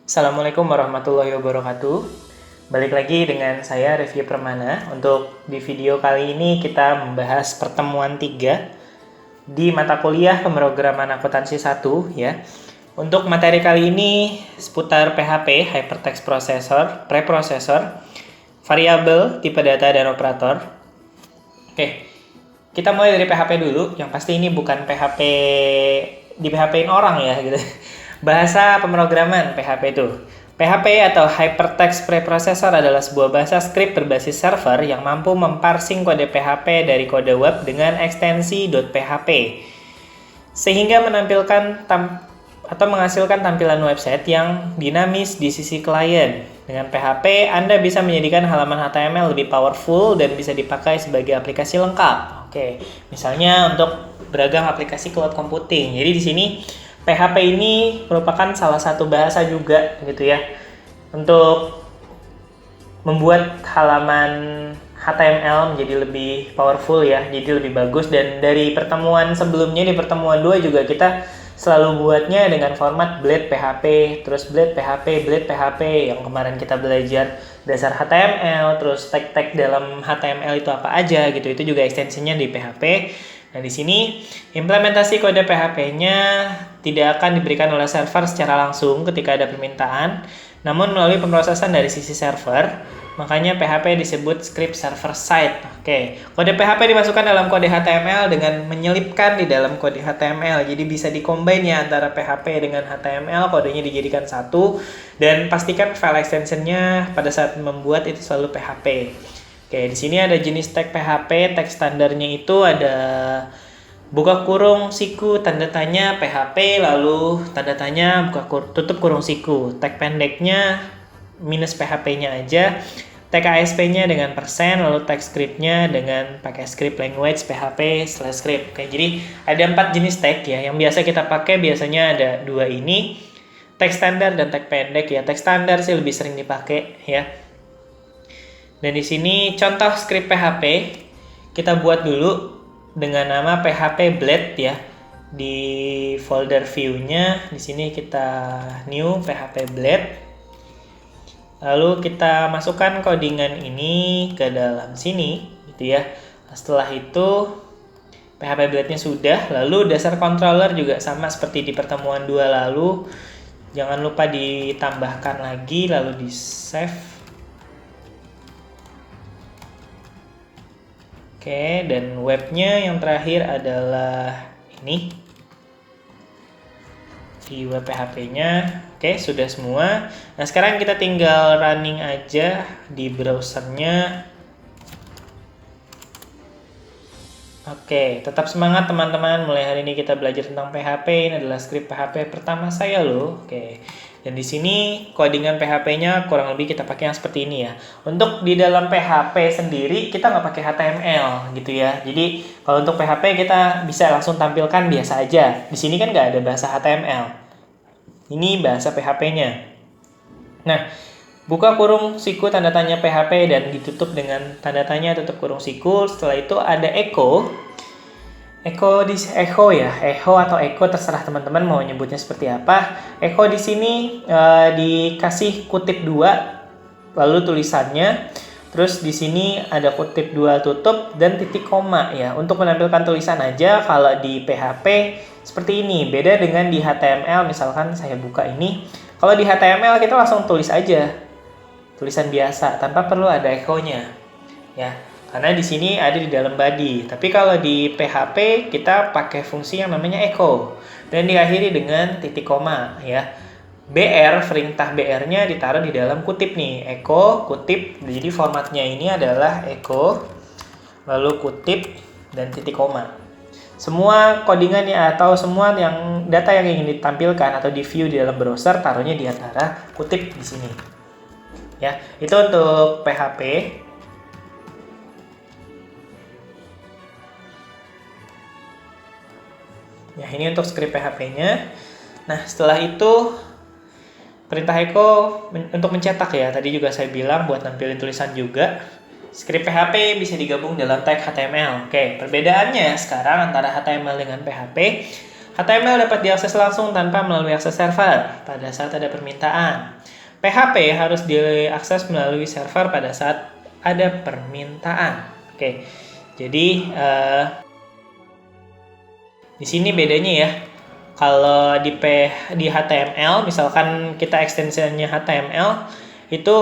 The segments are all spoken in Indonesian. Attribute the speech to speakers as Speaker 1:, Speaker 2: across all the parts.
Speaker 1: Assalamualaikum warahmatullahi wabarakatuh. Balik lagi dengan saya Revie Permana. Untuk di video kali ini kita membahas pertemuan 3 di mata kuliah pemrograman akuntansi 1 ya. Untuk materi kali ini seputar PHP, Hypertext Processor, Preprocessor, variabel, tipe data dan operator. Oke. Kita mulai dari PHP dulu. Yang pasti ini bukan PHP di PHP-in orang ya gitu. Bahasa pemrograman PHP itu. PHP atau Hypertext Preprocessor adalah sebuah bahasa script berbasis server yang mampu memparsing kode PHP dari kode web dengan ekstensi .php sehingga menampilkan atau menghasilkan tampilan website yang dinamis di sisi klien. Dengan PHP, Anda bisa menjadikan halaman HTML lebih powerful dan bisa dipakai sebagai aplikasi lengkap. Oke, misalnya untuk beragam aplikasi cloud computing. Jadi di sini PHP ini merupakan salah satu bahasa juga gitu ya untuk membuat halaman HTML menjadi lebih powerful ya, jadi lebih bagus. Dan dari pertemuan sebelumnya, di pertemuan 2 juga kita selalu buatnya dengan format Blade PHP, terus Blade PHP, Blade PHP yang kemarin kita belajar dasar HTML, terus tag-tag dalam HTML itu apa aja gitu. Itu juga ekstensinya di PHP. Nah, di sini implementasi kode PHP-nya tidak akan diberikan oleh server secara langsung ketika ada permintaan, namun melalui pemrosesan dari sisi server. Makanya PHP disebut script server side. Oke, kode PHP dimasukkan dalam kode HTML dengan menyelipkan di dalam kode HTML. Jadi bisa dikombin ya antara PHP dengan HTML, kodenya dijadikan satu, dan pastikan file extensionnya pada saat membuat itu selalu PHP. Oke, di sini ada jenis tag PHP. Tag standarnya itu ada buka kurung siku tanda tanya PHP, lalu tanda tanya tutup kurung siku. Tag pendeknya minus PHP-nya aja. Tag ASP-nya dengan persen, lalu tag script-nya dengan pakai script language PHP/script. Oke, jadi ada 4 jenis tag ya. Yang biasa kita pakai biasanya ada 2 ini. Tag standar dan tag pendek ya. Tag standar sih lebih sering dipakai ya. Dan di sini contoh script PHP kita buat dulu dengan nama PHP Blade ya. Di folder view-nya di sini kita new PHP Blade. Lalu kita masukkan codingan ini ke dalam sini gitu ya. Setelah itu PHP Blade-nya sudah, lalu dasar controller juga sama seperti di pertemuan 2 lalu. Jangan lupa ditambahkan lagi lalu di save. Oke, dan webnya yang terakhir adalah ini di web PHP-nya. Oke, sudah semua. Nah, sekarang kita tinggal running aja di browsernya. Oke, tetap semangat teman-teman. Mulai hari ini kita belajar tentang PHP. Ini adalah script PHP pertama saya loh. Oke. Dan di sini codingan PHP-nya kurang lebih kita pakai yang seperti ini ya. Untuk di dalam PHP sendiri kita nggak pakai HTML gitu ya. Jadi kalau untuk PHP kita bisa langsung tampilkan biasa aja. Di sini kan nggak ada bahasa HTML. Ini bahasa PHP-nya. Nah, buka kurung siku tanda tanya PHP dan ditutup dengan tanda tanya tutup kurung siku. Setelah itu ada echo. Echo ya, echo atau echo terserah teman-teman mau nyebutnya seperti apa. Echo di sini dikasih kutip 2 lalu tulisannya. Terus di sini ada kutip 2 tutup dan titik koma ya. Untuk menampilkan tulisan aja kalau di PHP seperti ini. Beda dengan di HTML, misalkan saya buka ini. Kalau di HTML kita langsung tulis aja. Tulisan biasa tanpa perlu ada echo-nya. Ya. Karena di sini ada di dalam body. Tapi kalau di PHP kita pakai fungsi yang namanya echo dan diakhiri dengan titik koma ya. BR, perintah BR-nya ditaruh di dalam kutip nih. Echo, kutip. Jadi formatnya ini adalah echo, lalu kutip dan titik koma. Semua codingan ya atau semua yang data yang ingin ditampilkan atau di view di dalam browser taruhnya di antara kutip di sini. Ya, itu untuk PHP. Ya, ini untuk script PHP-nya. Nah, setelah itu perintah echo untuk mencetak ya. Tadi juga saya bilang buat nampilin tulisan juga. Script PHP bisa digabung dalam tag HTML. Oke, perbedaannya sekarang antara HTML dengan PHP. HTML dapat diakses langsung tanpa melalui akses server pada saat ada permintaan. PHP harus diakses melalui server pada saat ada permintaan. Oke, jadi di sini bedanya ya. Kalau di HTML, misalkan kita extensionnya HTML, itu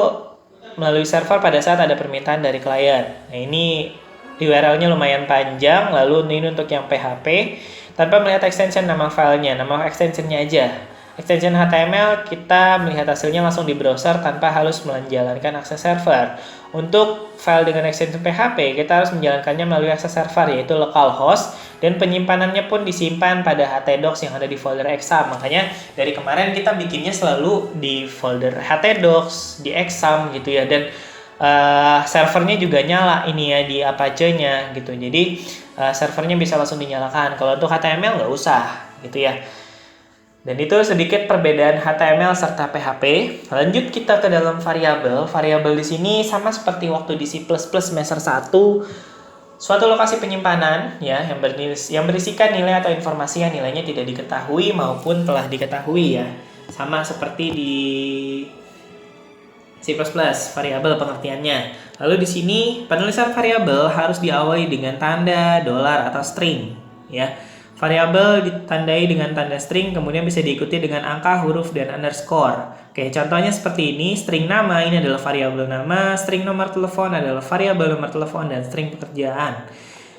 Speaker 1: melalui server pada saat ada permintaan dari klien. Nah, ini URL-nya lumayan panjang, lalu ini untuk yang PHP, tanpa melihat extension nama filenya, nama extensionnya aja. Extension HTML kita melihat hasilnya langsung di browser tanpa harus menjalankan akses server. Untuk file dengan extension PHP, kita harus menjalankannya melalui akses server, yaitu localhost, dan penyimpanannya pun disimpan pada htdocs yang ada di folder exam. Makanya dari kemarin kita bikinnya selalu di folder htdocs, di exam gitu ya, dan servernya juga nyala ini ya di Apache-nya gitu. Jadi servernya bisa langsung dinyalakan. Kalau untuk HTML nggak usah gitu ya. Dan itu sedikit perbedaan HTML serta PHP. Lanjut kita ke dalam variabel. Variabel di sini sama seperti waktu di C++ semester 1, suatu lokasi penyimpanan ya yang berisikan nilai atau informasi yang nilainya tidak diketahui maupun telah diketahui ya. Sama seperti di C++, variabel pengertiannya. Lalu di sini penulisan variabel harus diawali dengan tanda, dolar atau string ya. Variabel ditandai dengan tanda string, kemudian bisa diikuti dengan angka, huruf, dan underscore. Oke, contohnya seperti ini. String nama ini adalah variabel nama, string nomor telepon adalah variabel nomor telepon, dan string pekerjaan.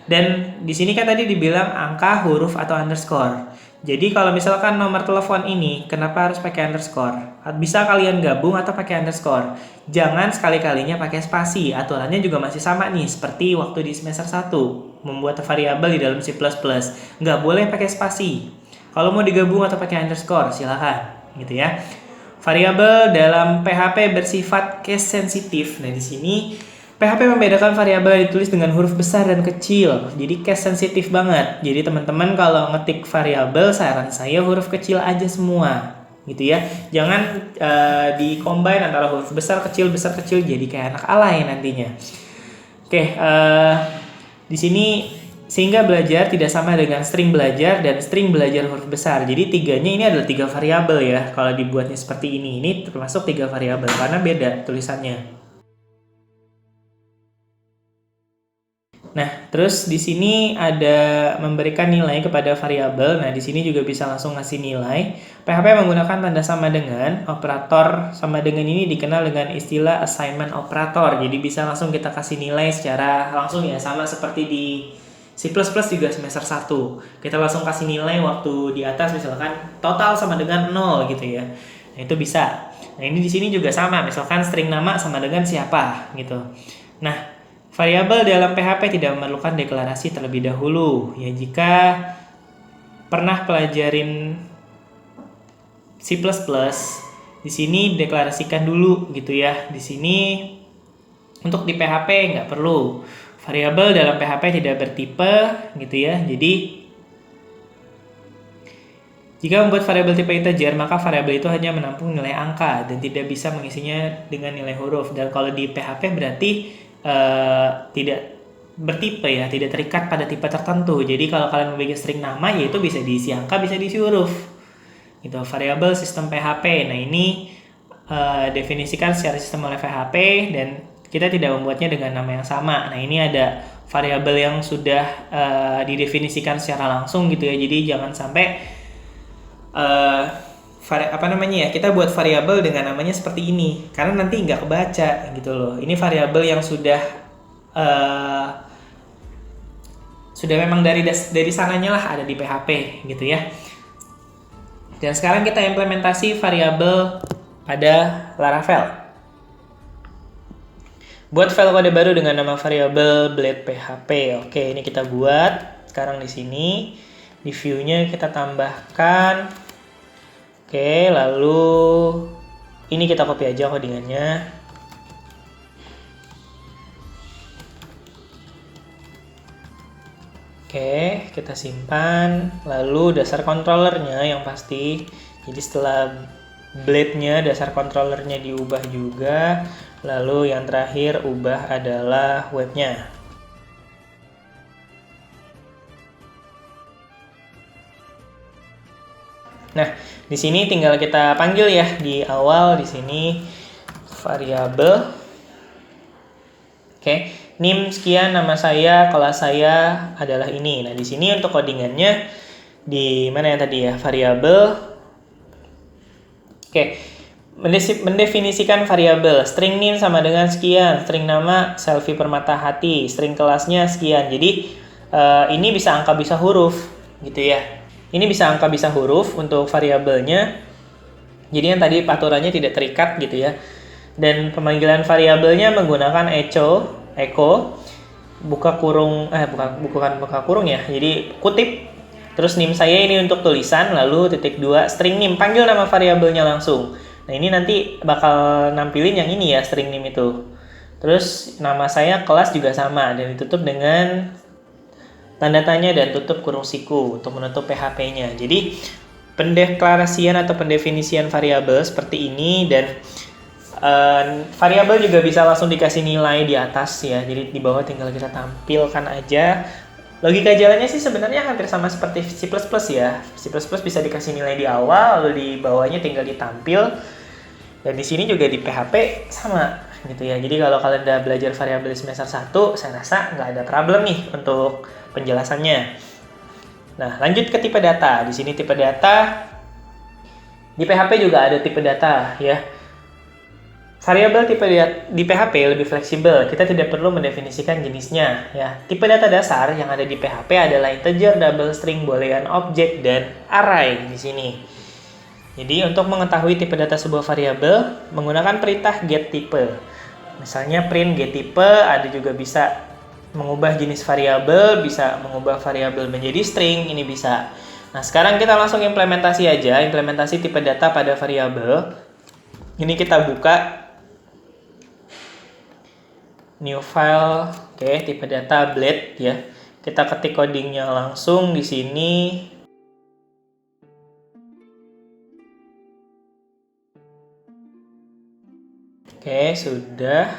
Speaker 1: Dan di sini kan tadi dibilang angka, huruf, atau underscore. Jadi kalau misalkan nomor telepon ini, kenapa harus pakai underscore? Bisa kalian gabung atau pakai underscore. Jangan sekali-kalinya pakai spasi. Aturannya juga masih sama nih, seperti waktu di semester 1. Membuat variabel di dalam C++. Nggak boleh pakai spasi. Kalau mau digabung atau pakai underscore, silakan. Gitu ya. Variabel dalam PHP bersifat case sensitif. Nah, di sini PHP membedakan variabel yang ditulis dengan huruf besar dan kecil. Jadi case sensitif banget. Jadi teman-teman kalau ngetik variabel, saran saya huruf kecil aja semua. Gitu ya. Jangan di-combine antara huruf besar kecil jadi kayak anak alay nantinya. Oke, di sini sehingga belajar tidak sama dengan string belajar dan string belajar huruf besar. Jadi tiganya ini adalah 3 variabel ya. Kalau dibuatnya seperti ini termasuk 3 variabel karena beda tulisannya. Nah, terus di sini ada memberikan nilai kepada variabel. Nah, di sini juga bisa langsung ngasih nilai. PHP menggunakan tanda sama dengan. Operator sama dengan ini dikenal dengan istilah assignment operator. Jadi bisa langsung kita kasih nilai secara langsung ya, sama seperti di C++ juga semester 1. Kita langsung kasih nilai waktu di atas misalkan total sama dengan 0 gitu ya. Nah, itu bisa. Nah, ini di sini juga sama, misalkan string nama sama dengan siapa gitu. Nah, variabel dalam PHP tidak memerlukan deklarasi terlebih dahulu. Ya, jika pernah pelajarin C++, di sini deklarasikan dulu gitu ya. Di sini untuk di PHP nggak perlu. Variabel dalam PHP tidak bertipe gitu ya. Jadi jika membuat variabel tipe integer, maka variabel itu hanya menampung nilai angka dan tidak bisa mengisinya dengan nilai huruf. Dan kalau di PHP berarti tidak bertipe ya, tidak terikat pada tipe tertentu. Jadi kalau kalian memiliki string nama, yaitu bisa diisi angka, bisa diisi huruf. Itu variabel sistem PHP. Nah, ini definisikan secara sistem oleh PHP dan kita tidak membuatnya dengan nama yang sama. Nah, ini ada variabel yang sudah didefinisikan secara langsung gitu ya. Jadi jangan sampai kita buat variabel dengan namanya seperti ini karena nanti nggak kebaca gitu loh. Ini variabel yang sudah memang dari sananya lah ada di PHP gitu ya. Dan sekarang kita implementasi variabel pada Laravel. Buat file kode baru dengan nama variabel blade PHP. Oke, ini kita buat sekarang di sini. Di view-nya kita tambahkan. Oke, lalu ini kita copy aja codingannya. Oke, kita simpan. Lalu dasar controllernya yang pasti. Jadi setelah blade-nya, dasar controllernya diubah juga. Lalu yang terakhir ubah adalah webnya. Nah, di sini tinggal kita panggil ya di awal di sini variabel. Oke, NIM sekian, nama saya, kelas saya adalah ini. Nah, di sini untuk codingannya di mana ya tadi ya? Variabel. Oke. Mendefinisikan variabel. String NIM sama dengan sekian, string nama Selvi Permata Hati, string kelasnya sekian. Jadi ini bisa angka bisa huruf gitu ya. Ini bisa angka bisa huruf untuk variabelnya. Jadi yang tadi aturannya tidak terikat gitu ya. Dan pemanggilan variabelnya menggunakan echo, buka kurung, bukan buka kurung ya. Jadi kutip. Terus NIM saya ini untuk tulisan, lalu titik 2 string NIM, panggil nama variabelnya langsung. Nah ini nanti bakal nampilin yang ini ya, string NIM itu. Terus nama saya kelas juga sama dan ditutup dengan tanda tanya dan tutup kurung siku untuk menutup PHP-nya. Jadi pendeklarasian atau pendefinisian variabel seperti ini, dan variabel juga bisa langsung dikasih nilai di atas ya. Jadi di bawah tinggal kita tampilkan aja. Logika jalannya sih sebenarnya hampir sama seperti C++ ya. C++ bisa dikasih nilai di awal, lalu di bawahnya tinggal ditampil. Dan di sini juga di PHP sama gitu ya. Jadi kalau kalian udah belajar variabel di semester 1, saya rasa nggak ada problem nih untuk penjelasannya. Nah, lanjut ke tipe data. Di sini tipe data, di PHP juga ada tipe data ya. Variabel tipe di PHP lebih fleksibel, kita tidak perlu mendefinisikan jenisnya ya. Tipe data dasar yang ada di PHP adalah integer, double string, boolean, object, dan array di sini. Jadi untuk mengetahui tipe data sebuah variabel menggunakan perintah getType. Misalnya print getType, ada juga bisa mengubah jenis variabel, bisa mengubah variabel menjadi string, ini bisa. Nah, sekarang kita langsung implementasi aja, implementasi tipe data pada variabel. Ini kita buka new file, oke, tipe data blade ya. Kita ketik codingnya langsung di sini. Oke, sudah.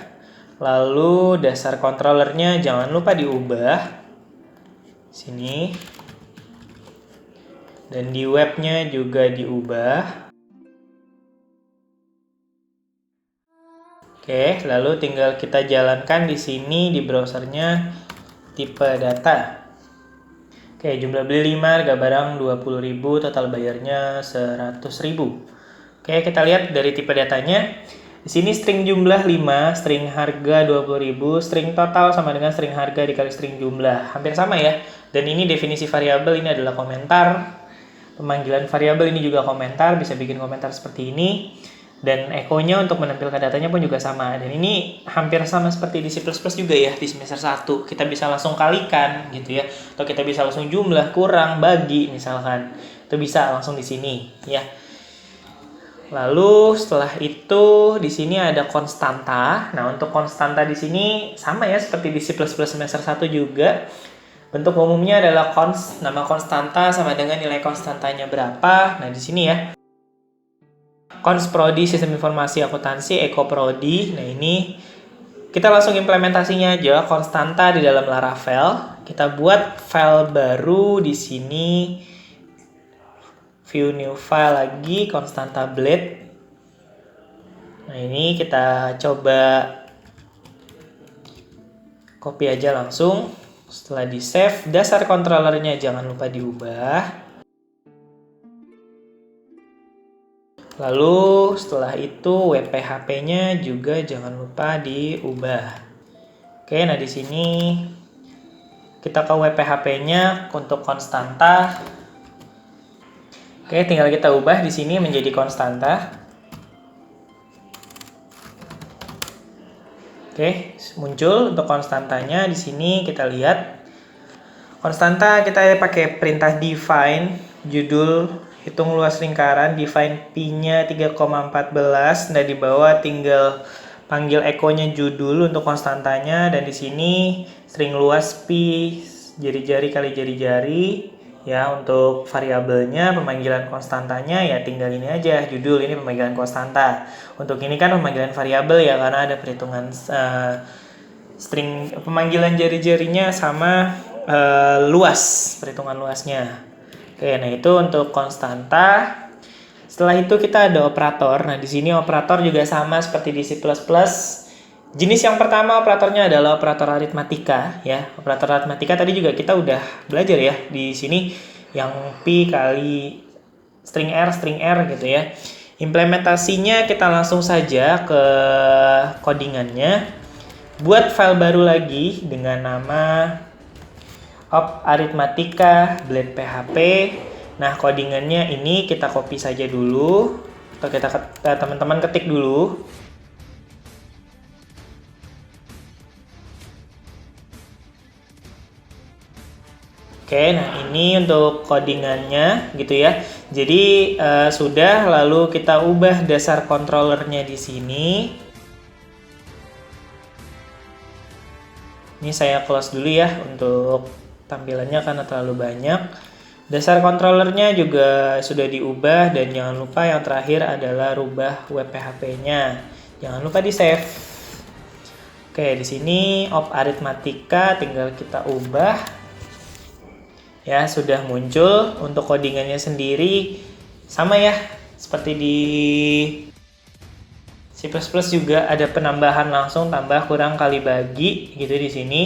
Speaker 1: Lalu dasar controllernya jangan lupa diubah. Sini. Dan di webnya juga diubah. Oke, lalu tinggal kita jalankan di sini di browsernya tipe data. Oke, jumlah beli 5, harga barang 20.000, total bayarnya 100.000. Oke, kita lihat dari tipe datanya. Di sini string jumlah 5, string harga 20.000, string total sama dengan string harga dikali string jumlah. Hampir sama ya. Dan ini definisi variabel, ini adalah komentar. Pemanggilan variabel ini juga komentar, bisa bikin komentar seperti ini. Dan echo-nya untuk menampilkan datanya pun juga sama. Dan ini hampir sama seperti di C++ juga ya, di semester 1. Kita bisa langsung kalikan gitu ya. Atau kita bisa langsung jumlah, kurang, bagi misalkan. Itu bisa langsung di sini ya. Lalu setelah itu di sini ada konstanta. Nah, untuk konstanta di sini sama ya seperti di C++ semester 1 juga. Bentuk umumnya adalah nama konstanta sama dengan nilai konstantanya berapa. Nah, di sini ya. Cons Prodi Sistem Informasi Akuntansi Eko Prodi. Nah, ini kita langsung implementasinya aja, konstanta di dalam Laravel. Kita buat file baru di sini. View new file lagi, konstanta blade. Nah, ini kita coba copy aja langsung. Setelah di save, dasar controllernya jangan lupa diubah. Lalu setelah itu WPHP-nya juga jangan lupa diubah. Oke, nah di sini kita ke WPHP-nya untuk konstanta. Oke, tinggal kita ubah di sini menjadi konstanta. Oke, muncul untuk konstantanya di sini kita lihat. Konstanta kita pakai perintah define, judul hitung luas lingkaran, define pi-nya 3,14. Nah, di bawah tinggal panggil echo-nya judul untuk konstantanya, dan di sini string luas pi jari-jari kali jari-jari ya. Untuk variabelnya pemanggilan konstantanya ya tinggal ini aja, judul, ini pemanggilan konstanta. Untuk ini kan pemanggilan variabel ya, karena ada perhitungan string, pemanggilan jari-jarinya sama luas, perhitungan luasnya. Oke, nah itu untuk konstanta. Setelah itu kita ada operator. Nah, di sini operator juga sama seperti di C++. Jenis yang pertama operatornya adalah operator aritmatika ya. Operator aritmatika tadi juga kita udah belajar ya di sini yang pi kali string r gitu ya. Implementasinya kita langsung saja ke codingannya. Buat file baru lagi dengan nama op aritmatika blade php. Nah, codingannya ini kita copy saja dulu atau kita teman-teman ketik dulu. Oke, nah ini untuk codingannya gitu ya. Jadi sudah, lalu kita ubah dasar controllernya di sini. Ini saya close dulu ya untuk tampilannya karena terlalu banyak. Dasar controllernya juga sudah diubah dan jangan lupa yang terakhir adalah rubah web PHP-nya. Jangan lupa di save. Oke, di sini op aritmatika tinggal kita ubah. Ya, sudah muncul. Untuk codingannya sendiri sama ya, seperti di C++ juga ada penambahan langsung tambah kurang kali bagi gitu di sini.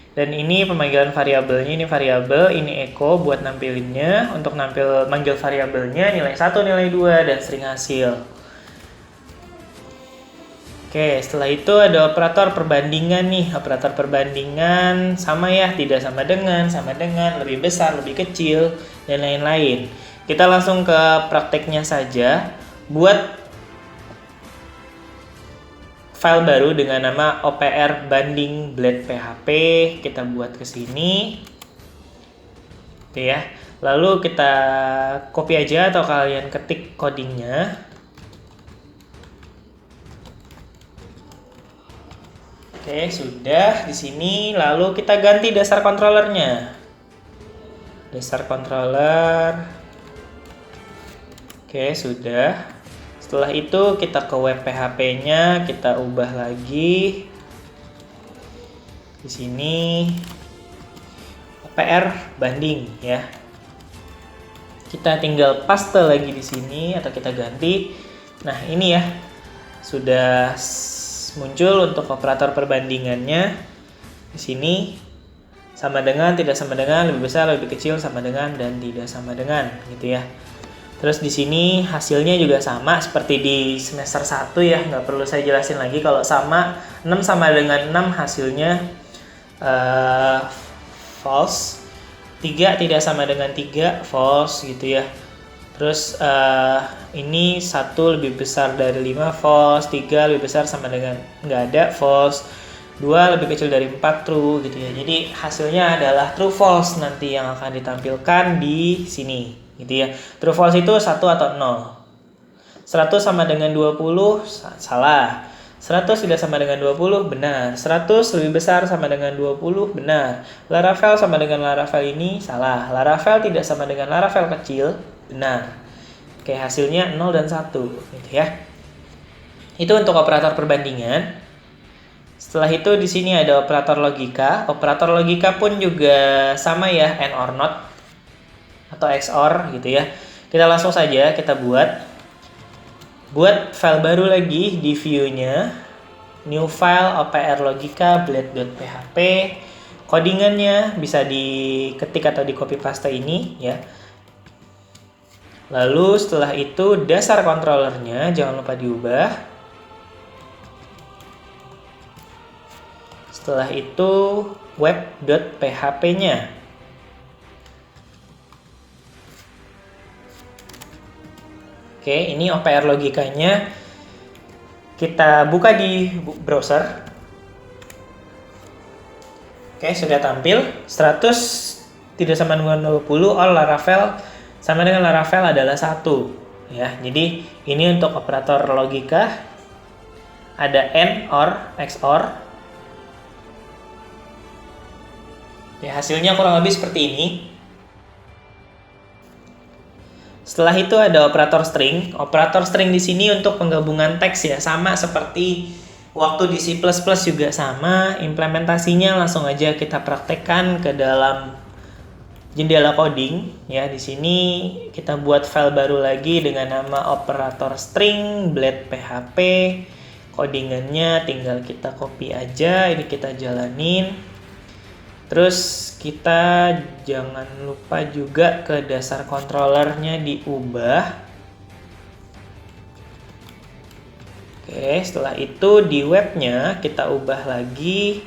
Speaker 1: Dan ini pemanggilan variabelnya, ini variabel, ini echo buat nampilinnya. Untuk manggil variabelnya nilai 1, nilai 2 dan string hasil. Oke, setelah itu ada operator perbandingan nih. Operator perbandingan sama ya, tidak sama dengan, lebih besar, lebih kecil, dan lain-lain. Kita langsung ke prakteknya saja. Buat file baru dengan nama opr banding blade php, kita buat ke sini. Oke ya. Lalu kita copy aja atau kalian ketik codingnya. Oke, sudah di sini. Lalu kita ganti dasar controllernya. Dasar controller. Oke, sudah. Setelah itu kita ke web PHP-nya, kita ubah lagi. Di sini OPR banding ya. Kita tinggal paste lagi di sini atau kita ganti. Nah, ini ya. Sudah muncul untuk operator perbandingannya. Di sini sama dengan, tidak sama dengan, lebih besar, lebih kecil, sama dengan dan tidak sama dengan gitu ya. Terus di sini hasilnya juga sama seperti di semester 1 ya, nggak perlu saya jelasin lagi. Kalau sama, 6 sama dengan 6 hasilnya false. 3 tidak sama dengan 3, false gitu ya. Terus ini 1 lebih besar dari 5, false. 3 lebih besar sama dengan nggak ada, false. 2 lebih kecil dari 4, true gitu ya. Jadi hasilnya adalah true false nanti yang akan ditampilkan di sini gitu ya. True false itu 1 atau 0. 100 sama dengan 20 salah. 100 tidak sama dengan 20 benar. 100 lebih besar sama dengan 20 benar. Laravel sama dengan Laravel ini salah. Laravel tidak sama dengan Laravel kecil benar. Oke, hasilnya 0 dan 1 gitu ya. Itu untuk operator perbandingan. Setelah itu di sini ada operator logika. Operator logika pun juga sama ya, AND or not atau XOR gitu ya. Kita langsung saja kita buat file baru lagi di view-nya. New file opr logika blade.php. Codingannya bisa diketik atau di copy paste ini ya. Lalu setelah itu dasar controllernya jangan lupa diubah. Setelah itu web.php-nya. Oke, ini OPR logikanya. Kita buka di browser. Oke, sudah tampil. 100 tidak sama dengan 20, all Laravel sama dengan Laravel adalah 1. Ya, jadi ini untuk operator logika. Ada AND, OR, XOR. Ya, hasilnya kurang lebih seperti ini. Setelah itu ada operator string. Operator string di sini untuk penggabungan teks ya, sama seperti waktu di C++ juga sama. Implementasinya langsung aja kita praktekkan ke dalam jendela coding ya. Di sini kita buat file baru lagi dengan nama operator string blade PHP. Codingannya tinggal kita copy aja, ini kita jalanin. Terus kita jangan lupa juga ke dasar controllernya diubah. Oke, setelah itu di webnya kita ubah lagi.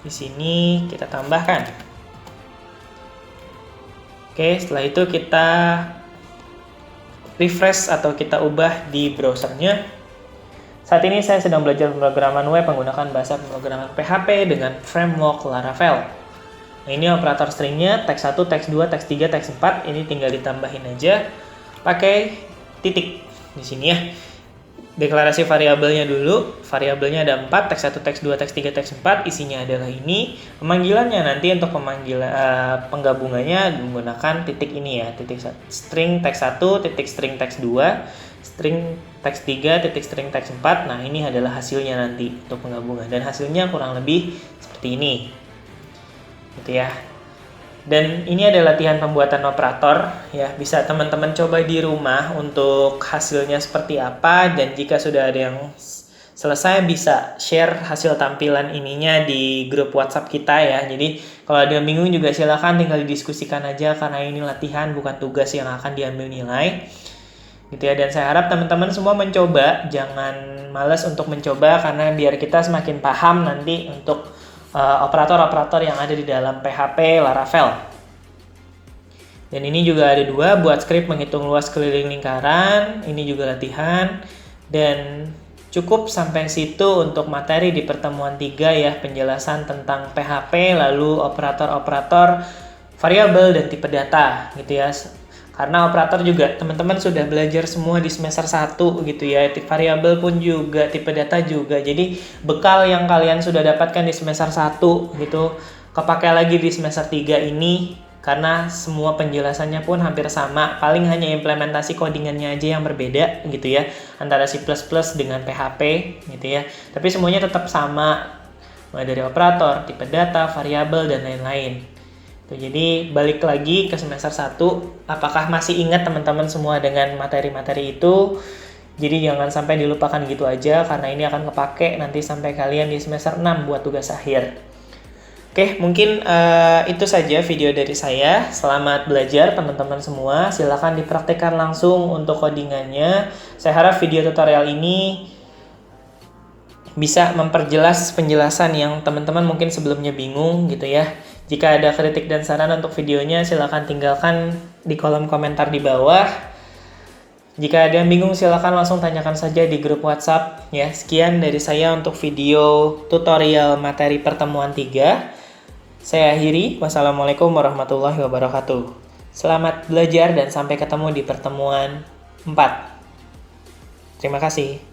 Speaker 1: Di sini kita tambahkan. Oke, setelah itu kita refresh atau kita ubah di browsernya. Saat ini saya sedang belajar pemrograman web menggunakan bahasa pemrograman PHP dengan framework Laravel. Nah, ini operator stringnya teks 1, teks 2, teks 3, teks 4. Ini tinggal ditambahin aja pakai titik di sini ya. Deklarasi variabelnya dulu. Variabelnya ada 4, teks 1, teks 2, teks 3, teks 4. Isinya adalah ini. Pemanggilannya nanti untuk penggabungannya menggunakan titik ini ya. Titik string teks 1, titik string teks 2, string teks 3, titik string teks 4. Nah, ini adalah hasilnya nanti untuk penggabungan. Dan hasilnya kurang lebih seperti ini. Gitu ya. Dan ini ada latihan pembuatan operator ya, bisa teman-teman coba di rumah untuk hasilnya seperti apa, dan jika sudah ada yang selesai bisa share hasil tampilan ininya di grup WhatsApp kita ya. Jadi kalau ada yang bingung juga silakan tinggal didiskusikan aja, karena ini latihan bukan tugas yang akan diambil nilai. Gitu ya, dan saya harap teman-teman semua mencoba, jangan malas untuk mencoba, karena biar kita semakin paham nanti untuk operator-operator yang ada di dalam PHP Laravel. Dan ini juga ada 2 buat script menghitung luas keliling lingkaran. Ini juga latihan. Dan cukup sampai situ untuk materi di pertemuan 3 ya, penjelasan tentang PHP, lalu operator-operator variabel dan tipe data gitu ya. Karena operator juga teman-teman sudah belajar semua di semester 1 gitu ya. Variabel pun juga, tipe data juga. Jadi bekal yang kalian sudah dapatkan di semester 1 gitu kepakai lagi di semester 3 ini, karena semua penjelasannya pun hampir sama. Paling hanya implementasi codingannya aja yang berbeda gitu ya, antara C++ dengan PHP gitu ya. Tapi semuanya tetap sama, mulai dari operator, tipe data, variabel dan lain-lain. Jadi balik lagi ke semester 1, apakah masih ingat teman-teman semua dengan materi-materi itu? Jadi jangan sampai dilupakan gitu aja, karena ini akan kepake nanti sampai kalian di semester 6 buat tugas akhir. Oke, mungkin itu saja video dari saya. Selamat belajar teman-teman semua, silahkan dipraktikkan langsung untuk codingannya. Saya harap video tutorial ini bisa memperjelas penjelasan yang teman-teman mungkin sebelumnya bingung gitu ya. Jika ada kritik dan saran untuk videonya, silakan tinggalkan di kolom komentar di bawah. Jika ada yang bingung, silakan langsung tanyakan saja di grup WhatsApp ya. Sekian dari saya untuk video tutorial materi pertemuan 3. Saya akhiri. Wassalamualaikum warahmatullahi wabarakatuh. Selamat belajar dan sampai ketemu di pertemuan 4. Terima kasih.